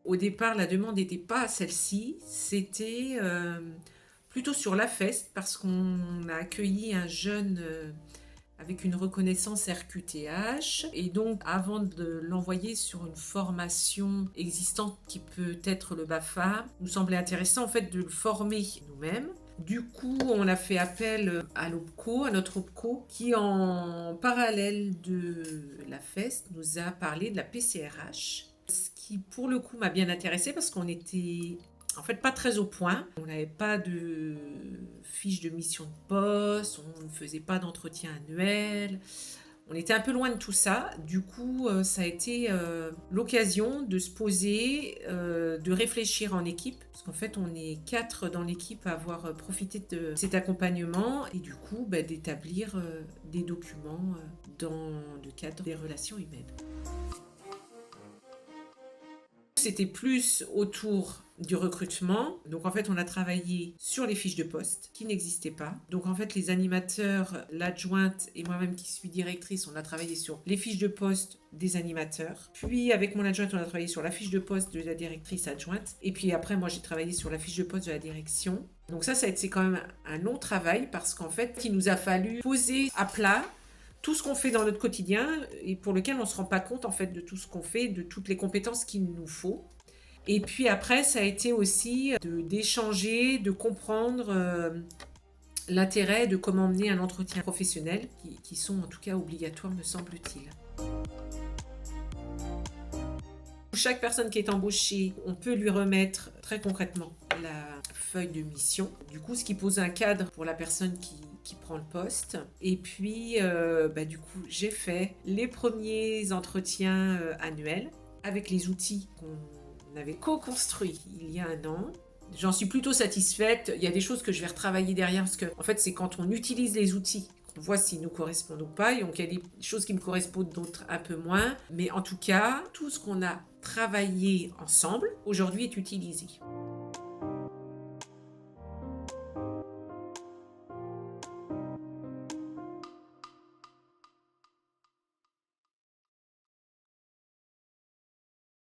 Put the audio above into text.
Au départ, la demande n'était pas celle-ci, c'était plutôt sur la FEST parce qu'on a accueilli un jeune avec une reconnaissance RQTH. Et donc, avant de l'envoyer sur une formation existante qui peut être le BAFA, il nous semblait intéressant en fait de le former nous-mêmes. Du coup, on a fait appel à l'OPCO, à notre OPCO, qui en parallèle de la FEST nous a parlé de la PCRH. Ce qui, pour le coup, m'a bien intéressée parce qu'on était en fait pas très au point. On n'avait pas de fiche de mission de poste, on ne faisait pas d'entretien annuel. On était un peu loin de tout ça. Du coup, ça a été l'occasion de se poser, de réfléchir en équipe. Parce qu'en fait, on est 4 dans l'équipe à avoir profité de cet accompagnement. Et du coup, d'établir des documents dans le cadre des relations humaines. C'était plus autour du recrutement. Donc en fait, on a travaillé sur les fiches de poste qui n'existaient pas. Donc en fait, les animateurs, l'adjointe et moi-même qui suis directrice, on a travaillé sur les fiches de poste des animateurs. Puis avec mon adjointe, on a travaillé sur la fiche de poste de la directrice adjointe. Et puis après, moi, j'ai travaillé sur la fiche de poste de la direction. Donc ça a été quand même un long travail parce qu'en fait, il nous a fallu poser à plat tout ce qu'on fait dans notre quotidien et pour lequel on ne se rend pas compte en fait de tout ce qu'on fait, de toutes les compétences qu'il nous faut. Et puis après, ça a été aussi d'échanger, de comprendre l'intérêt de comment mener un entretien professionnel, qui sont en tout cas obligatoires, me semble-t-il. Chaque personne qui est embauchée, on peut lui remettre très concrètement la feuille de mission. Du coup, ce qui pose un cadre pour la personne qui prend le poste. Et puis, du coup, j'ai fait les premiers entretiens annuels avec les outils qu'on avait co-construits il y a un an. J'en suis plutôt satisfaite. Il y a des choses que je vais retravailler derrière parce que, en fait, c'est quand on utilise les outils qu'on voit s'ils nous correspondent ou pas. Et donc, il y a des choses qui me correspondent, d'autres un peu moins. Mais en tout cas, tout ce qu'on a travaillé ensemble, aujourd'hui, est utilisé.